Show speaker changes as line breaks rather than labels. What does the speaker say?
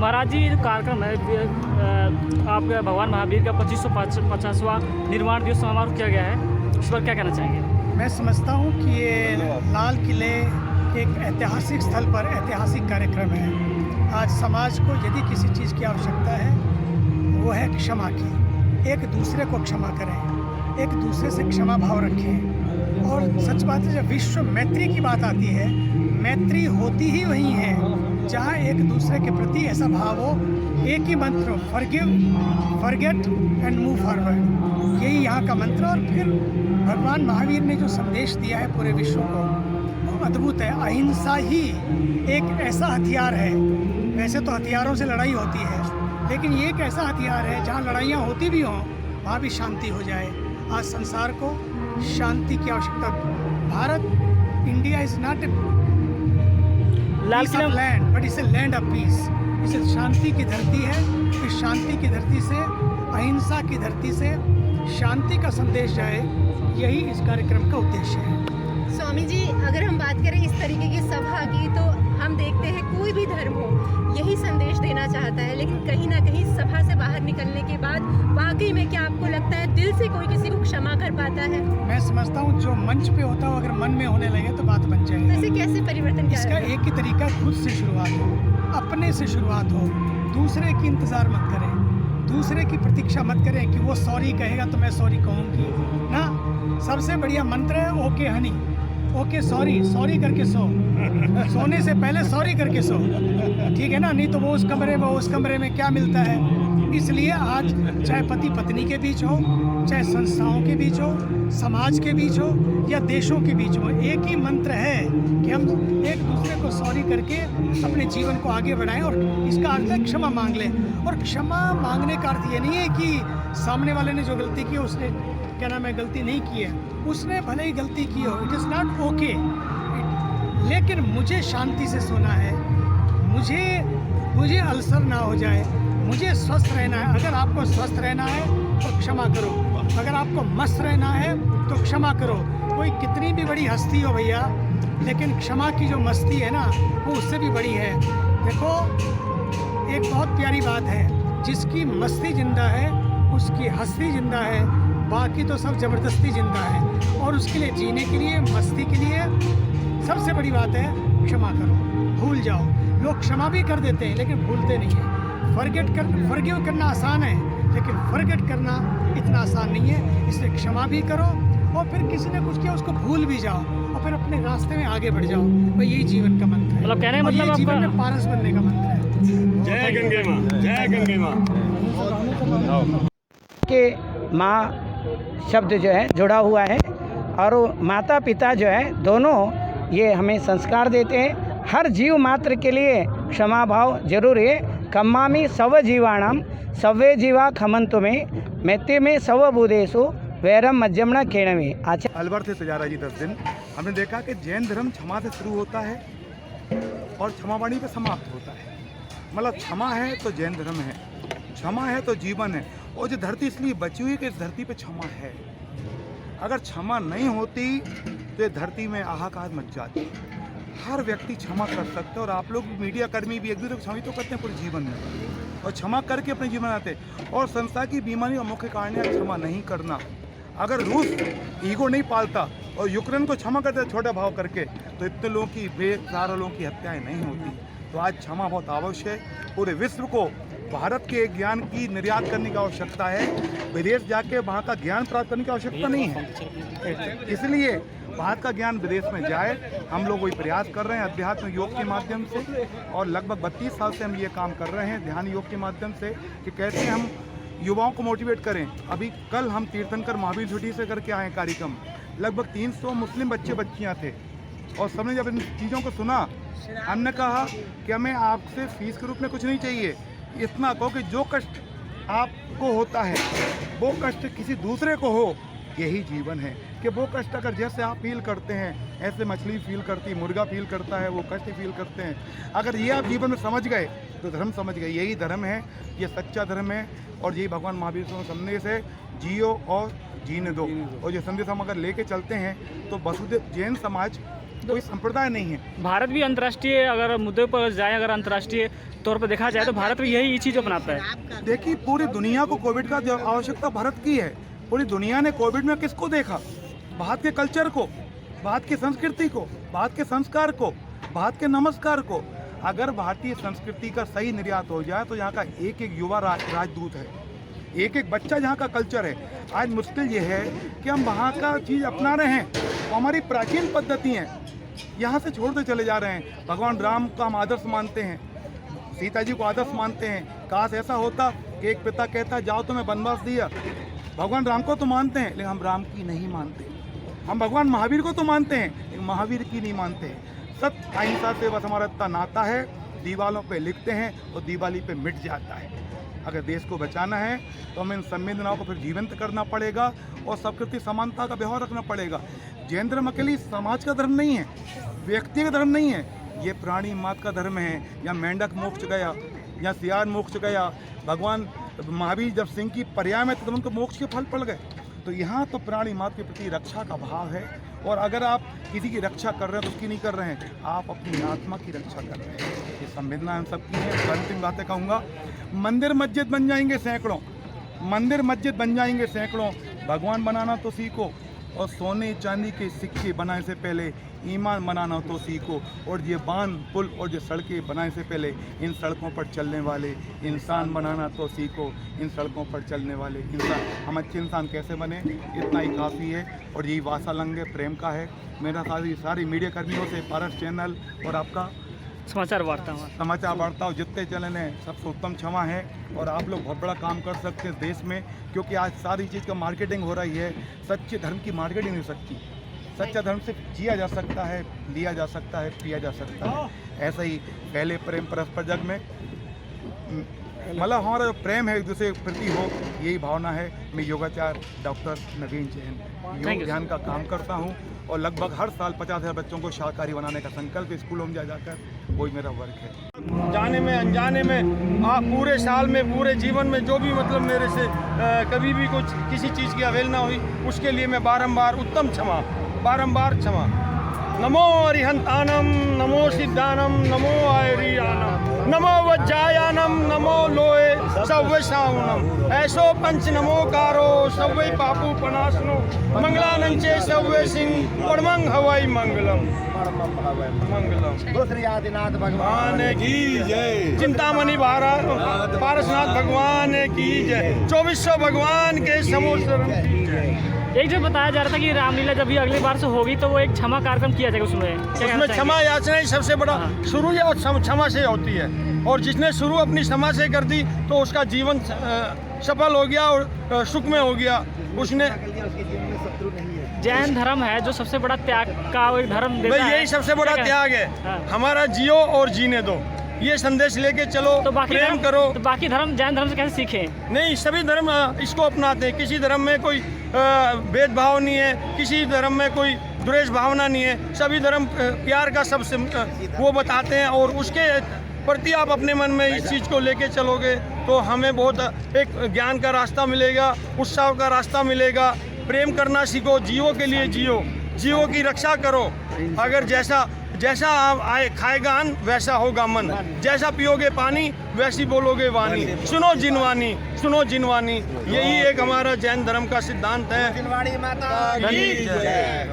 महाराज जी, जो कार्यक्रम है आपका भगवान महावीर का 2550वां निर्वाण दिवस समारोह किया गया है, इस पर क्या कहना चाहेंगे?
मैं समझता हूँ कि ये लाल किले के एक ऐतिहासिक स्थल पर ऐतिहासिक कार्यक्रम है। आज समाज को यदि किसी चीज़ की आवश्यकता है वो है क्षमा की। एक दूसरे को क्षमा करें, एक दूसरे से क्षमा भाव रखें। और सच बात है, जब विश्व मैत्री की बात आती है, मैत्री होती ही वहीं है जहाँ एक दूसरे के प्रति ऐसा भाव हो, एक ही मंत्र हो, forgive, forget and move forward. यही यहाँ का मंत्र। और फिर भगवान महावीर ने जो संदेश दिया है पूरे विश्व को, वो अद्भुत है। अहिंसा ही एक ऐसा हथियार है। वैसे तो हथियारों से लड़ाई होती है, लेकिन ये एक ऐसा हथियार है जहाँ लड़ाइयाँ होती भी हों वहाँ भी शांति हो जाए। आज संसार को शांति की आवश्यकता। Bharat, India is not a
लाल
piece of land but it's a land of peace. इसे शांति की धरती है। इस शांति की धरती से, अहिंसा की धरती से शांति का संदेश जाए, यही इस कार्यक्रम का उद्देश्य है।
स्वामी जी, अगर हम बात करें इस तरीके की सभा की, तो हम देखते हैं कोई भी धर्म हो यही संदेश देना चाहता है, लेकिन कहीं ना कहीं सभा से बाहर निकलने के बाद वाकई में क्या आपको लगता है दिल से कोई किसी को क्षमा कर पाता है?
मैं समझता हूँ जो मंच पे होता हो, अगर मन में होने लगे तो बात बन जाएगी।
वैसे कैसे परिवर्तन
इसका एक ही तरीका, खुद से शुरुआत हो, अपने से शुरुआत हो। दूसरे की इंतज़ार मत करें, दूसरे की प्रतीक्षा मत करें कि वो सॉरी कहेगा तो मैं सॉरी कहूँगी ना। सबसे बढ़िया मंत्र है okay Honey, okay sorry, sorry करके सो। सोने से पहले सॉरी करके सो, ठीक है ना। नहीं तो वो उस कमरे में क्या मिलता है। इसलिए आज चाहे पति पत्नी के बीच हो, चाहे संस्थाओं के बीच हो, समाज के बीच हो या देशों के बीच हो, एक ही मंत्र है कि हम एक दूसरे को सॉरी करके अपने जीवन को आगे बढ़ाएं। और इसका अर्थ है क्षमा मांग लें। और क्षमा मांगने का अर्थ ये नहीं है कि सामने वाले ने जो गलती की उसने क्या नाम है गलती नहीं की है, उसने भले ही गलती की हो, इट इज़ नॉट ओके। लेकिन मुझे शांति से सोना है, मुझे अल्सर ना हो जाए, मुझे स्वस्थ रहना है। अगर आपको स्वस्थ रहना है तो क्षमा करो, अगर आपको मस्त रहना है तो क्षमा करो। कोई कितनी भी बड़ी हस्ती हो भैया, लेकिन क्षमा की जो मस्ती है ना, वो उससे भी बड़ी है। देखो, एक बहुत प्यारी बात है, जिसकी मस्ती जिंदा है उसकी हस्ती जिंदा है, बाकी तो सब ज़बरदस्ती जिंदा है। और उसके लिए, जीने के लिए, मस्ती के लिए सबसे बड़ी बात है क्षमा करो, भूल जाओ। लोग क्षमा भी कर देते हैं लेकिन भूलते नहीं हैं। फॉरगिव करना आसान है, लेकिन फॉरगेट करना इतना आसान नहीं है। इसलिए क्षमा भी करो और फिर किसी ने कुछ किया उसको भूल भी जाओ और फिर अपने रास्ते में आगे बढ़ जाओ। भाई यही जीवन का मंत्र है।
मतलब कहने का मतलब
जीवन में पारस बनने का मंत्र है।
जय गंगे माँ, जय गंगे माँ।
के माँ शब्द जो है जुड़ा हुआ है, और माता पिता जो है दोनों ये हमें संस्कार देते हैं। हर जीव मात्र के लिए क्षमा भाव जरूर है। कम्मामि सव जीवाणाम सव्वे जीवा खमंतु में मैत्रे में सव बुधेशु वैरम मध्यमना केणवे। अच्छा,
अलवर से सजारा जी 10 दिन हमने देखा कि जैन धर्म क्षमा से शुरू होता है और क्षमावाणी पे समाप्त होता है। मतलब क्षमा है तो जैन धर्म है, क्षमा है तो जीवन है। और जो धरती इसलिए बची हुई कि इस धरती पे क्षमा है। अगर क्षमा नहीं होती तो ये धरती में हाहाकार मच जाती। हर व्यक्ति क्षमा कर सकता है, और आप लोग मीडिया कर्मी भी एक दूसरे को क्षमा तो करते हैं पूरे जीवन में, और क्षमा करके अपने जीवन आते हैं। और संसार की बीमारी का मुख्य कारण है क्षमा नहीं करना। अगर रूस ईगो नहीं पालता और यूक्रेन को क्षमा करता छोटा भाव करके, तो इतने लोगों की, बेसहारा लोगों की हत्याएं नहीं होती। तो आज क्षमा बहुत आवश्यक है। पूरे विश्व को भारत के ज्ञान की निर्यात करने की आवश्यकता है, विदेश जाके वहाँ का ज्ञान प्राप्त करने की आवश्यकता नहीं है। इसलिए भारत का ज्ञान विदेश में जाए, हम लोग वही प्रयास कर रहे हैं अध्यात्म योग के माध्यम से। और लगभग 32 साल से हम ये काम कर रहे हैं ध्यान योग के माध्यम से, कि कैसे हम युवाओं को मोटिवेट करें। अभी कल हम तीर्थंकर महावीर छुट्टी से करके आए कार्यक्रम, लगभग 300 मुस्लिम बच्चे बच्चियाँ थे। और सबने जब इन चीज़ों को सुना, हमने कहा कि हमें आपसे फीस के रूप में कुछ नहीं चाहिए, इतना कहो कि जो कष्ट आपको होता है वो कष्ट किसी दूसरे को हो, यही जीवन है। कि वो कष्ट अगर जैसे आप फील करते हैं, ऐसे मछली फील करती, मुर्गा फील करता है, वो कष्ट फील करते हैं। अगर ये आप जीवन में समझ गए तो धर्म समझ गए। यही धर्म है, ये सच्चा धर्म है। और यही भगवान महावीर का संदेश है, जियो और जीने दो। और ये संदेश हम अगर लेके चलते हैं तो वसुदेव जैन समाज कोई संप्रदाय नहीं है।
भारत भी अंतर्राष्ट्रीय अगर मुद्दे पर जाए, अगर अंतर्राष्ट्रीय तौर पर देखा जाए तो भारत भी यही चीज़ अपनाता है।
देखिए पूरी दुनिया को कोविड का जो आवश्यकता भारत की है, पूरी दुनिया ने कोविड में किसको देखा? भारत के कल्चर को, भारत की संस्कृति को, भारत के संस्कार को, भारत के नमस्कार को। अगर भारतीय संस्कृति का सही निर्यात हो जाए तो यहाँ का एक एक युवा राजदूत है, एक एक बच्चा यहाँ का कल्चर है। आज मुश्किल ये है कि हम वहाँ का चीज़ अपना रहे हैं, तो हमारी प्राचीन पद्धति हैं यहाँ से छोड़ते चले जा रहे हैं। भगवान राम का हम आदर्श मानते हैं, सीता जी को आदर्श मानते हैं। काश ऐसा होता कि एक पिता कहता जाओ तो मैं वनवास दिया। भगवान राम को तो मानते हैं लेकिन हम राम की नहीं मानते। हम भगवान महावीर को तो मानते हैं लेकिन महावीर की नहीं मानते। सत्य अहिंसा से बस हमारा इतना नाता है, दीवालों पे लिखते हैं और दिवाली पे मिट जाता है। अगर देश को बचाना है तो हमें इन संवेदनाओं को फिर जीवंत करना पड़ेगा और सबके समानता का व्यवहार रखना पड़ेगा। जैन धर्म अकेले समाज का धर्म नहीं है, व्यक्ति का धर्म नहीं है, ये प्राणी मात्र का धर्म है। या मेंढक मोक्ष गया, या सियार मोक्ष गया। भगवान महावीर जब सिंह की पर्याय में तब उनको मोक्ष के फल पड़ गए। तो यहाँ तो प्राणी मात्र के प्रति रक्षा का भाव है। और अगर आप किसी की रक्षा कर रहे हैं तो उसकी नहीं कर रहे हैं, आप अपनी आत्मा की रक्षा कर रहे हैं। ये संवेदना हम सबकी है। अंतिम बातें कहूँगा, मंदिर मस्जिद बन जाएंगे सैकड़ों, मंदिर मस्जिद बन जाएंगे सैकड़ों। भगवान बनाना तो सीखो और सोने चांदी के सिक्के बनाने से पहले ईमान बनाना तो सीखो। और ये बांध पुल और ये सड़कें बनाने से पहले इन सड़कों पर चलने वाले इंसान बनाना तो सीखो। इन सड़कों पर चलने वाले इंसान, हम अच्छे इंसान कैसे बने, इतना ही काफ़ी है। और यही वासालंग है, प्रेम का है। मेरा सारी मीडिया कर्मियों से, पारस चैनल और आपका
समाचार वार्ता
जितने चैनल हैं सबसे उत्तम क्षमा है। और आप लोग बहुत बड़ा काम कर सकते हैं देश में, क्योंकि आज सारी चीज़ का मार्केटिंग हो रही है। सच्चे धर्म की मार्केटिंग नहीं हो सकती। सच्चा धर्म सिर्फ जिया जा सकता है, लिया जा सकता है, पिया जा सकता है। ऐसा ही पहले प्रेम परस्पर जग में मतलब हमारा जो प्रेम है एक दूसरे के प्रति हो, यही भावना है। मैं योगाचार्य डॉक्टर नवीन जैन योग ध्यान का काम करता हूँ और लगभग हर साल 50,000 बच्चों को शाकाहारी बनाने का संकल्प स्कूलों में जाकर वही मेरा वर्क है।
जाने में अनजाने में आप पूरे साल में, पूरे जीवन में जो भी मतलब मेरे से कभी भी कुछ किसी चीज़ की अवहेलना हुई, उसके लिए मैं बारंबार उत्तम क्षमा, बारंबार क्षमा। नमो अरिहंतानम, नमो सिद्धानम, नमो आयरियानम, नमो वज्जायानम, नमो लोए सव्वे सावनम, ऐसो पंच नमोकारो सव्वे पापू पनासनो, मंगलानंचे सव्वे सिंह परमंग हवाई मंगलम मंगलम।
दूसरी आदिनाथ
भगवान की जय। चिंतामणि पारसनाथ भगवान की जय। 2400 भगवान के समोसरण की जय।
एक जो बताया जा रहा था कि रामलीला जब भी अगली बार से होगी तो वो एक क्षमा कार्यक्रम किया जाएगा उसमें
क्षमा याचना ही सबसे बड़ा शुरू या क्षमा से होती है। और जिसने शुरू अपनी क्षमा से कर दी तो उसका जीवन सफल हो गया और सुख में हो गया। उसने
जैन धर्म है जो सबसे बड़ा त्याग का एक धर्म देता है।
यही सबसे बड़ा त्याग है। हमारा जियो और जीने दो, ये संदेश लेके चलो। तो प्रेम करो।
तो बाकी धर्म जैन धर्म से कैसे सीखे?
नहीं, सभी धर्म इसको अपनाते हैं। किसी धर्म में कोई भेदभाव नहीं है, किसी धर्म में कोई द्वेष भावना नहीं है। सभी धर्म प्यार का सबसे वो बताते हैं। और उसके प्रति आप अपने मन में इस चीज़ को लेके चलोगे तो हमें बहुत एक ज्ञान का रास्ता मिलेगा, उत्साह का रास्ता मिलेगा। प्रेम करना सीखो, जीवों के लिए जियो, जीवों की रक्षा करो। अगर जैसा आप खाएगा अन्न वैसा होगा मन, जैसा पियोगे पानी वैसी बोलोगे वाणी। सुनो जिनवानी, सुनो जिनवानी, यही एक हमारा जैन धर्म का सिद्धांत है।
जिनवाणी माता की जय।